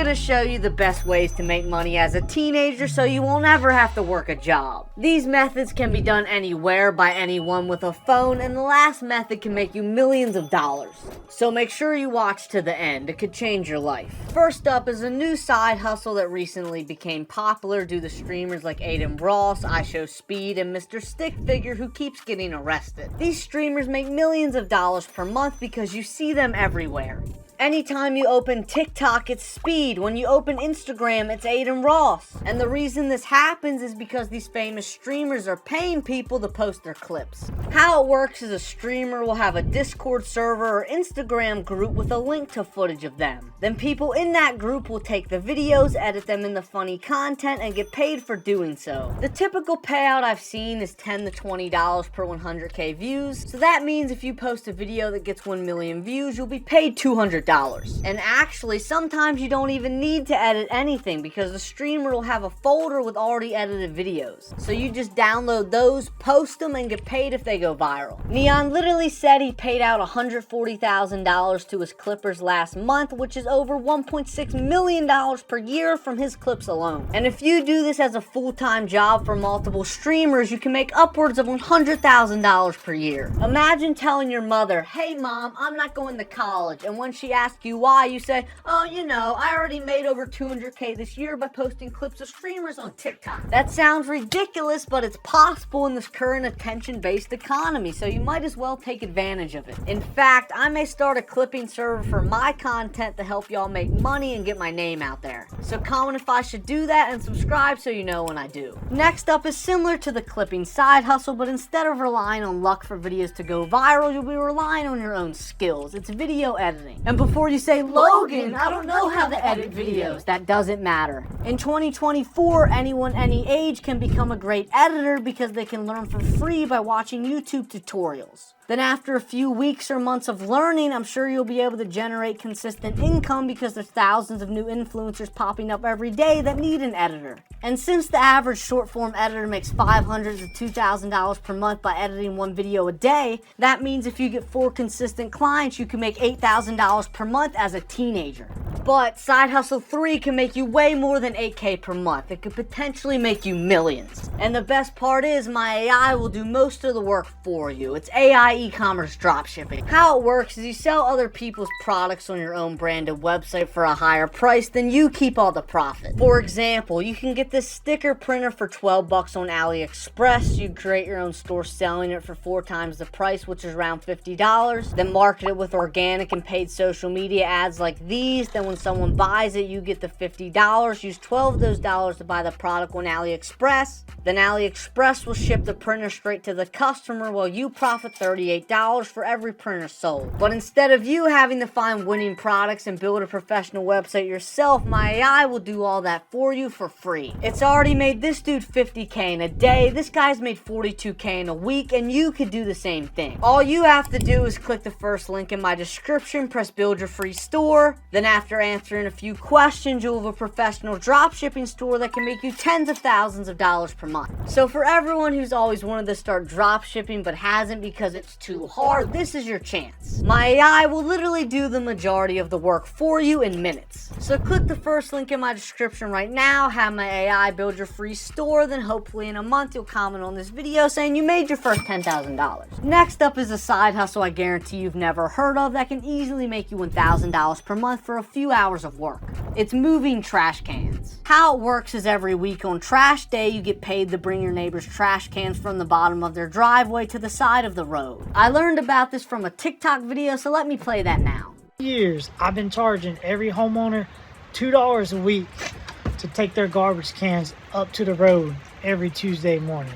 gonna show you the best ways to make money as a teenager so you won't ever have to work a job. These methods can be done anywhere by anyone with a phone, and the last method can make you millions of dollars. So make sure you watch to the end, it could change your life. First up is a new side hustle that recently became popular due to streamers like Aiden Ross, I Show Speed, and Mr. Stick Figure who keeps getting arrested. These streamers make millions of dollars per month because you see them everywhere. Anytime you open TikTok, it's Speed. When you open Instagram, it's Aiden Ross. And the reason this happens is because these famous streamers are paying people to post their clips. How it works is a streamer will have a Discord server or Instagram group with a link to footage of them. Then people in that group will take the videos, edit them into funny content, and get paid for doing so. The typical payout I've seen is $10 to $20 per 100k views. So that means if you post a video that gets 1 million views, you'll be paid $200. And actually, sometimes you don't even need to edit anything because the streamer will have a folder with already edited videos. So you just download those, post them, and get paid if they go viral. Neon literally said he paid out $140,000 to his clippers last month, which is over $1.6 million per year from his clips alone. And if you do this as a full-time job for multiple streamers, you can make upwards of $100,000 per year. Imagine telling your mother, "Hey mom, I'm not going to college," and when she asks you why, you say, "Oh, you know, I already made over 200k this year by posting clips of streamers on TikTok." That sounds ridiculous, but it's possible in this current attention-based economy, so you might as well take advantage of it. In fact, I may start a clipping server for my content to help y'all make money and get my name out there. So comment if I should do that and subscribe so you know when I do. Next up is similar to the clipping side hustle, but instead of relying on luck for videos to go viral, you'll be relying on your own skills. It's video editing. And before you say, "Logan, I don't know how to edit videos," that doesn't matter. In 2024, anyone any age can become a great editor because they can learn for free by watching YouTube tutorials. Then after a few weeks or months of learning, I'm sure you'll be able to generate consistent income because there's thousands of new influencers popping up every day that need an editor. And since the average short form editor makes $500 to $2,000 per month by editing one video a day, that means if you get 4 consistent clients, you can make $8,000 per month as a teenager. But Side Hustle 3 can make you way more than 8k per month. It could potentially make you millions. And the best part is my AI will do most of the work for you. It's AI e-commerce dropshipping. How it works is you sell other people's products on your own branded website for a higher price, then you keep all the profit. For example, you can get this sticker printer for $12 on AliExpress. You create your own store selling it for 4 times the price, which is around $50. Then market it with organic and paid social media ads like these. Then when someone buys it, you get the $50. Use 12 of those dollars to buy the product on AliExpress. Then AliExpress will ship the printer straight to the customer while you profit $38 for every printer sold. But instead of you having to find winning products and build a professional website yourself, my AI will do all that for you for free. It's already made this dude $50k in a day, this guy's made $42k in a week, and you could do the same thing. All you have to do is click the first link in my description, press build your free store, then after answering a few questions, you'll have a professional dropshipping store that can make you tens of thousands of dollars per month. So for everyone who's always wanted to start dropshipping but hasn't because it's too hard, this is your chance. My AI will literally do the majority of the work for you in minutes. So click the first link in my description right now, have my AI build your free store, then hopefully in a month you'll comment on this video saying you made your first $10,000. Next up is a side hustle I guarantee you've never heard of that can easily make you $1,000 per month for a few hours of work. It's moving trash cans. How it works is every week on trash day you get paid to bring your neighbor's trash cans from the bottom of their driveway to the side of the road. I learned about this from a TikTok video, so let me play that now. Years I've been charging every homeowner $2 a week to take their garbage cans up to the road every Tuesday morning.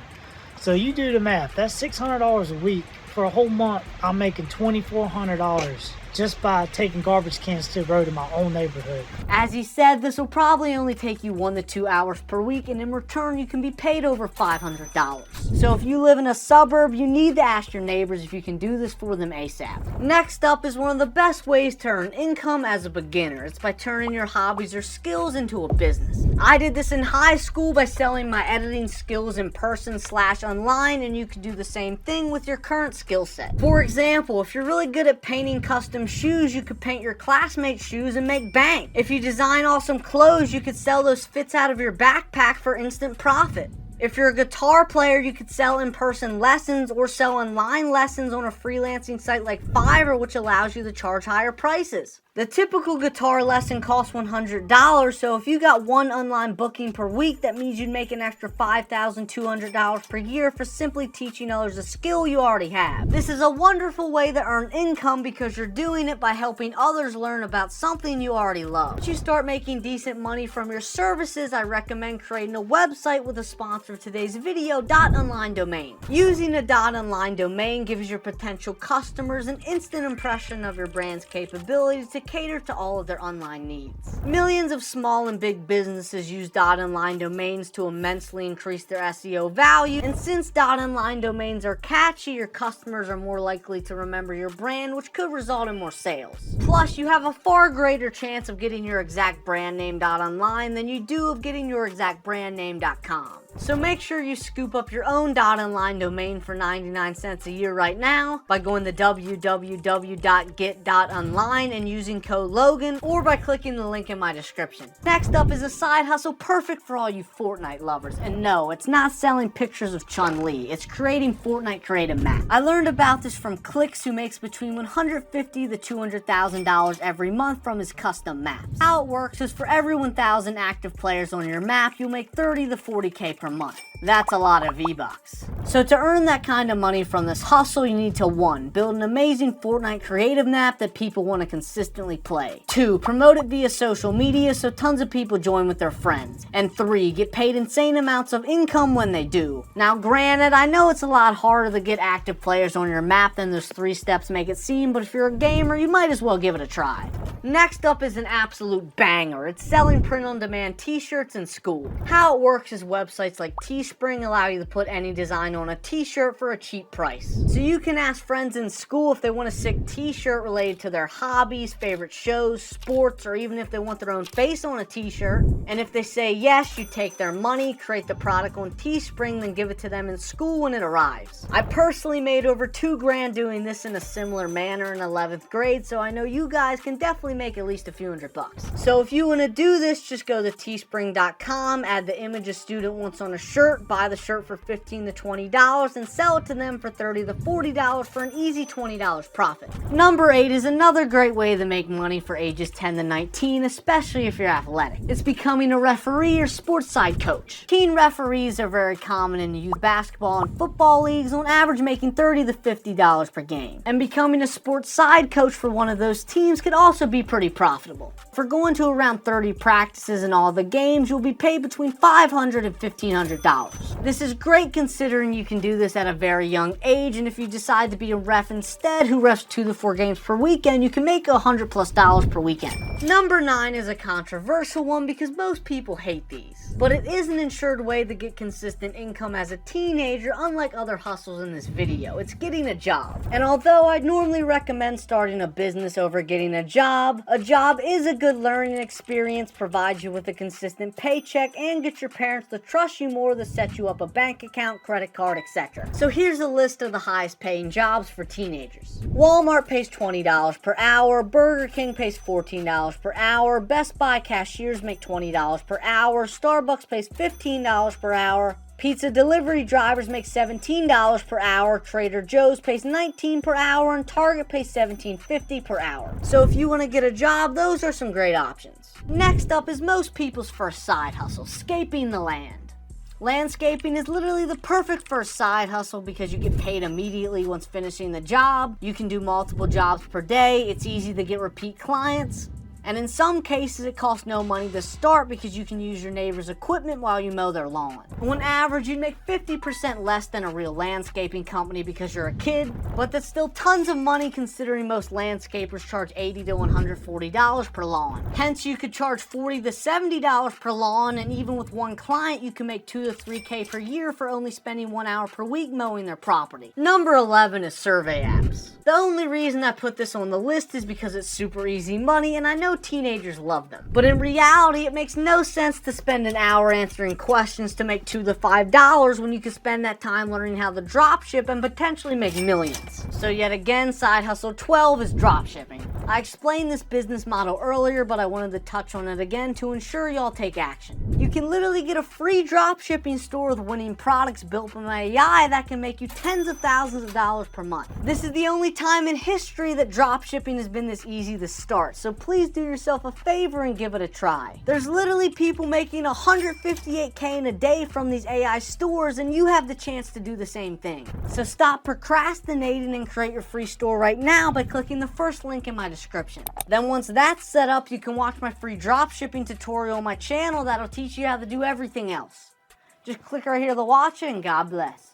So you do the math, that's $600 a week. For a whole month, I'm making $2,400 just by taking garbage cans to the road in my own neighborhood. As he said, this will probably only take you 1 to 2 hours per week, and in return you can be paid over $500. So if you live in a suburb, you need to ask your neighbors if you can do this for them ASAP. Next up is one of the best ways to earn income as a beginner. It's by turning your hobbies or skills into a business. I did this in high school by selling my editing skills in person / online, and you can do the same thing with your current skill set. For example, if you're really good at painting custom shoes, you could paint your classmates' shoes and make bank. If you design awesome clothes, you could sell those fits out of your backpack for instant profit. If you're a guitar player, you could sell in-person lessons or sell online lessons on a freelancing site like Fiverr, which allows you to charge higher prices. The typical guitar lesson costs $100, so if you got one online booking per week, that means you'd make an extra $5,200 per year for simply teaching others a skill you already have. This is a wonderful way to earn income because you're doing it by helping others learn about something you already love. Once you start making decent money from your services, I recommend creating a website with a sponsor of today's video, .online domain. Using a .online domain gives your potential customers an instant impression of your brand's capabilities to cater to all of their online needs. Millions of small and big businesses use .online domains to immensely increase their SEO value, and since .online domains are catchy, your customers are more likely to remember your brand, which could result in more sales. Plus, you have a far greater chance of getting your exact brand name .online than you do of getting your exact brand name.com. So make sure you scoop up your own .online domain for 99 cents a year right now by going to www.get.online and using code Logan, or by clicking the link in my description. Next up is a side hustle perfect for all you Fortnite lovers. And no, it's not selling pictures of Chun-Li, it's creating Fortnite creative maps. I learned about this from Clicks, who makes between $150,000 to $200,000 every month from his custom maps. How it works is for every 1,000 active players on your map, you'll make 30 to 40K per month. That's a lot of V-Bucks. So to earn that kind of money from this hustle, you need to 1. Build an amazing Fortnite creative map that people want to consistently play. 2. Promote it via social media so tons of people join with their friends. And 3. Get paid insane amounts of income when they do. Now granted, I know it's a lot harder to get active players on your map than those 3 steps make it seem, but if you're a gamer, you might as well give it a try. Next up is an absolute banger. It's selling print-on-demand t-shirts in school. How it works is websites like Teespring allow you to put any design on a t-shirt for a cheap price. So you can ask friends in school if they want a sick t-shirt related to their hobbies, favorite shows, sports, or even if they want their own face on a t-shirt. And if they say yes, you take their money, create the product on Teespring, then give it to them in school when it arrives. I personally made over $2,000 doing this in a similar manner in 11th grade, so I know you guys can definitely make at least a few $100. So if you want to do this, just go to teespring.com, add the image a student wants on a shirt, buy the shirt for $15 to $20, and sell it to them for $30 to $40 for an easy $20 profit. Number 8 is another great way to make money for ages 10 to 19, especially if you're athletic. It's becoming a referee or sports side coach. Teen referees are very common in youth basketball and football leagues, on average making $30 to $50 per game. And becoming a sports side coach for one of those teams could also be pretty profitable. For going to around 30 practices in all the games, you'll be paid between $500 and $1,500. This is great considering you can do this at a very young age, and if you decide to be a ref instead who refs 2 to 4 games per weekend, you can make $100+ per weekend. Number 9 is a controversial one because most people hate these, but it is an insured way to get consistent income as a teenager, unlike other hustles in this video. It's getting a job. And although I'd normally recommend starting a business over getting a job is a good learning experience, provides you with a consistent paycheck, and gets your parents to trust you more to set you up a bank account, credit card, etc. So here's a list of the highest paying jobs for teenagers. Walmart pays $20 per hour, Burger King pays $14 per hour, Best Buy cashiers make $20 per hour, Starbucks pays $15 per hour, pizza delivery drivers make $17 per hour, Trader Joe's pays $19 per hour, and Target pays $17.50 per hour. So if you want to get a job, those are some great options. Next up is most people's first side hustle, scaping the land. Landscaping is literally the perfect first side hustle because you get paid immediately once finishing the job. You can do multiple jobs per day. It's easy to get repeat clients. And in some cases, it costs no money to start because you can use your neighbor's equipment while you mow their lawn. On average, you'd make 50% less than a real landscaping company because you're a kid, but that's still tons of money considering most landscapers charge $80 to $140 per lawn. Hence, you could charge $40 to $70 per lawn, and even with one client, you can make $2 to $3K per year for only spending 1 hour per week mowing their property. Number 11 is survey apps. The only reason I put this on the list is because it's super easy money, and I know teenagers love them. But in reality, it makes no sense to spend an hour answering questions to make $2 to $5 when you can spend that time learning how to dropship and potentially make millions. So yet again, side hustle 12 is dropshipping. I explained this business model earlier, but I wanted to touch on it again to ensure y'all take action. You can literally get a free dropshipping store with winning products built from AI that can make you tens of thousands of dollars per month. This is the only time in history that dropshipping has been this easy to start, so please do yourself a favor and give it a try. There's literally people making $158K in a day from these AI stores, and you have the chance to do the same thing. So stop procrastinating and create your free store right now by clicking the first link in my description. Then once that's set up, you can watch my free dropshipping tutorial on my channel that'll teach you how to do everything else. Just click right here to watch it, and God bless.